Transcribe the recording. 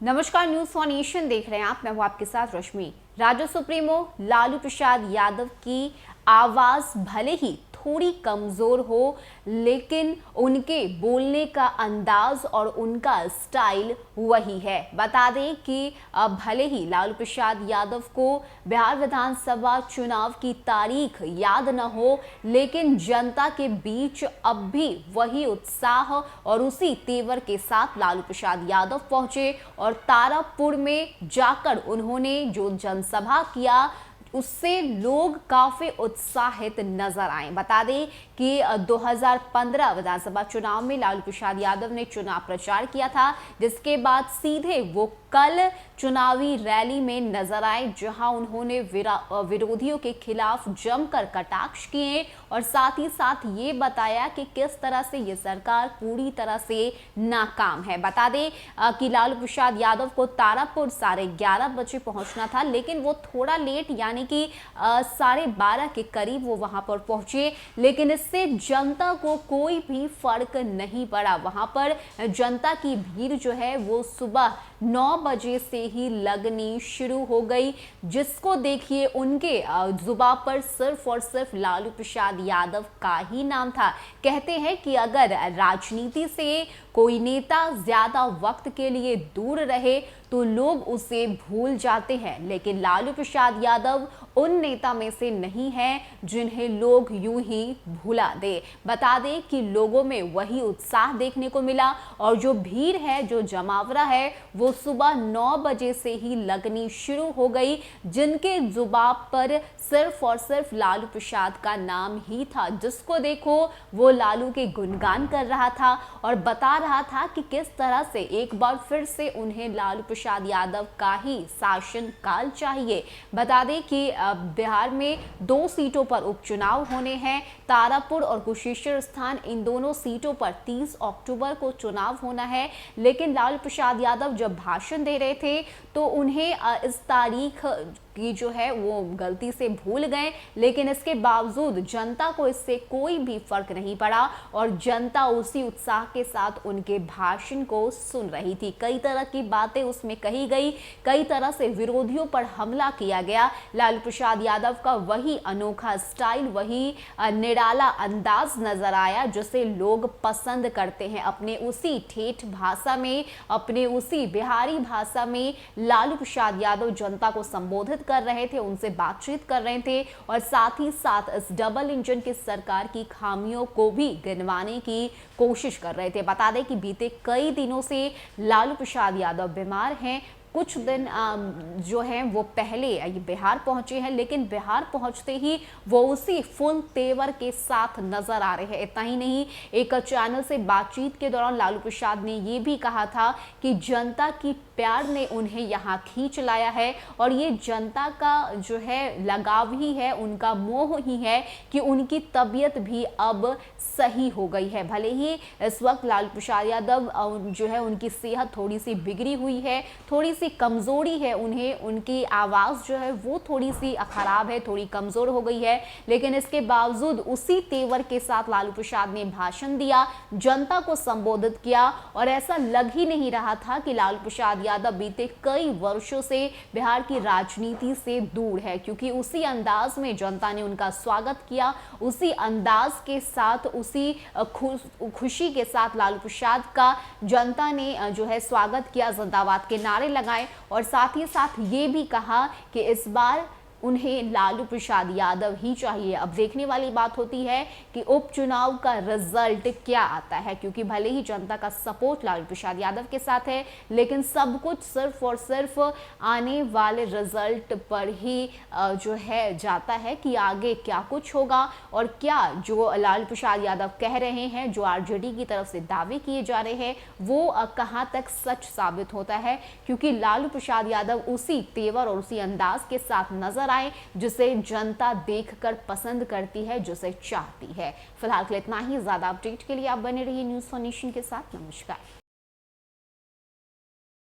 नमस्कार, news for nation देख रहे हैं आप। मैं हूं आपके साथ रश्मि। राज्य सुप्रीमो लालू प्रसाद यादव की आवाज भले ही थोड़ी कमजोर हो, लेकिन उनके बोलने का अंदाज और उनका स्टाइल वही है। बता दें कि भले ही लालू प्रसाद यादव को बिहार विधानसभा चुनाव की तारीख याद न हो, लेकिन जनता के बीच अब भी वही उत्साह और उसी तेवर के साथ लालू प्रसाद यादव पहुंचे और तारापुर में जाकर उन्होंने जो जनसभा किया उससे लोग काफी उत्साहित नजर आए। बता दें कि 2015 विधानसभा चुनाव में लालू प्रसाद यादव ने चुनाव प्रचार किया था, जिसके बाद सीधे वो कल चुनावी रैली में नजर आए, जहां उन्होंने विरोधियों के खिलाफ जमकर कटाक्ष किए और साथ ही साथ ये बताया कि किस तरह से ये सरकार पूरी तरह से नाकाम है। बता दें कि लालू प्रसाद यादव को तारापुर 11:30 बजे पहुंचना था, लेकिन वो थोड़ा लेट यानी कि 12:30 के करीब वो वहां पर पहुंचे, लेकिन इससे जनता को कोई भी फर्क नहीं पड़ा। वहां पर जनता की भीड़ जो है वो सुबह 9 बजे से ही लगनी शुरू हो गई, जिसको देखिए उनके जुबान पर सिर्फ और सिर्फ लालू प्रसाद यादव का ही नाम था। कहते हैं कि अगर राजनीति से कोई नेता ज्यादा वक्त के लिए दूर रहे तो लोग उसे भूल जाते हैं, लेकिन लालू प्रसाद यादव उन नेता में से नहीं है जिन्हें लोग यूं ही भुला दे। बता दें कि लोगों में वही उत्साह देखने को मिला और जो भीड़ है, जो जमावड़ा है, वो सुबह 9 बजे से ही लगनी शुरू हो गई, जिनके जुबान पर सिर्फ और सिर्फ लालू प्रसाद का नाम ही था। जिसको देखो वो लालू के गुणगान कर रहा था और बता रहा था कि किस तरह से एक बार फिर से उन्हें लालू प्रसाद यादव का ही शासन काल चाहिए। बता दें कि बिहार में 2 सीटों पर उपचुनाव होने हैं, तारापुर और कुशेश्वर स्थान। इन दोनों सीटों पर 30 अक्टूबर को चुनाव होना है, लेकिन लालू प्रसाद यादव जब भाषण दे रहे थे तो उन्हें इस तारीख की जो है वो गलती से भूल गए, लेकिन इसके बावजूद जनता को इससे कोई भी फर्क नहीं पड़ा और जनता उसी उत्साह के साथ उनके भाषण को सुन रही थी। कई तरह की बातें उसमें कही गई, कई तरह से विरोधियों पर हमला किया गया। लालू प्रसाद यादव का वही अनोखा स्टाइल, वही निराला अंदाज नजर आया जिसे लोग पसंद करते हैं। अपने उसी ठेठ भाषा में, अपने उसी बिहारी भाषा में लालू प्रसाद यादव जनता को संबोधित कर रहे थे, उनसे बातचीत कर रहे थे और साथ ही साथ इस डबल इंजन की सरकार की खामियों को भी गिनवाने की कोशिश कर रहे थे। बता दें कि बीते कई दिनों से लालू प्रसाद यादव बीमार हैं। कुछ दिन जो हैं वो पहले बिहार पहुंचे हैं, लेकिन बिहार पहुंचते ही वो उसी फुल तेवर के साथ नजर आ रहे हैं। इतना ही नहीं, एक चैनल से बातचीत के दौरान लालू प्रसाद ने ये भी कहा था कि जनता की प्यार ने उन्हें यहाँ खींच लाया है और ये जनता का जो है लगाव ही है, उनका मोह ही है कि उनकी तबीयत भी अब सही हो गई है। भले ही इस वक्त लालू प्रसाद यादव जो है उनकी सेहत थोड़ी सी बिगड़ी हुई है, थोड़ी सी कमजोरी है, उन्हें उनकी आवाज जो है वो थोड़ी सी खराब है, थोड़ी कमजोर हो गई है, लेकिन इसके बावजूद उसी तेवर के साथ लालू प्रसाद ने भाषण दिया, जनता को संबोधित किया और ऐसा लग ही नहीं रहा था कि लालू प्रसाद यादव बीते कई वर्षों से बिहार की राजनीति से दूर है, क्योंकि उसी अंदाज में जनता ने उनका स्वागत किया, उसी अंदाज के साथ, उसी खुशी के साथ लालू प्रसाद का जनता ने जो है स्वागत किया, जिंदाबाद के नारे लगाए और साथ ही साथ ये भी कहा कि इस बार उन्हें लालू प्रसाद यादव ही चाहिए। अब देखने वाली बात होती है कि उपचुनाव का रिजल्ट क्या आता है, क्योंकि भले ही जनता का सपोर्ट लालू प्रसाद यादव के साथ है, लेकिन सब कुछ सिर्फ और सिर्फ आने वाले रिजल्ट पर ही जो है जाता है कि आगे क्या कुछ होगा और क्या जो लालू प्रसाद यादव कह रहे हैं, जो आरजेडी की तरफ से दावे किए जा रहे हैं, वो कहाँ तक सच साबित होता है, क्योंकि लालू प्रसाद यादव उसी तेवर और उसी अंदाज के साथ नजर आए जिसे जनता देखकर पसंद करती है, जिसे चाहती है। फिलहाल के लिए इतना ही। ज्यादा अपडेट के लिए आप बने रहिए न्यूज फॉर नेशन के साथ। नमस्कार।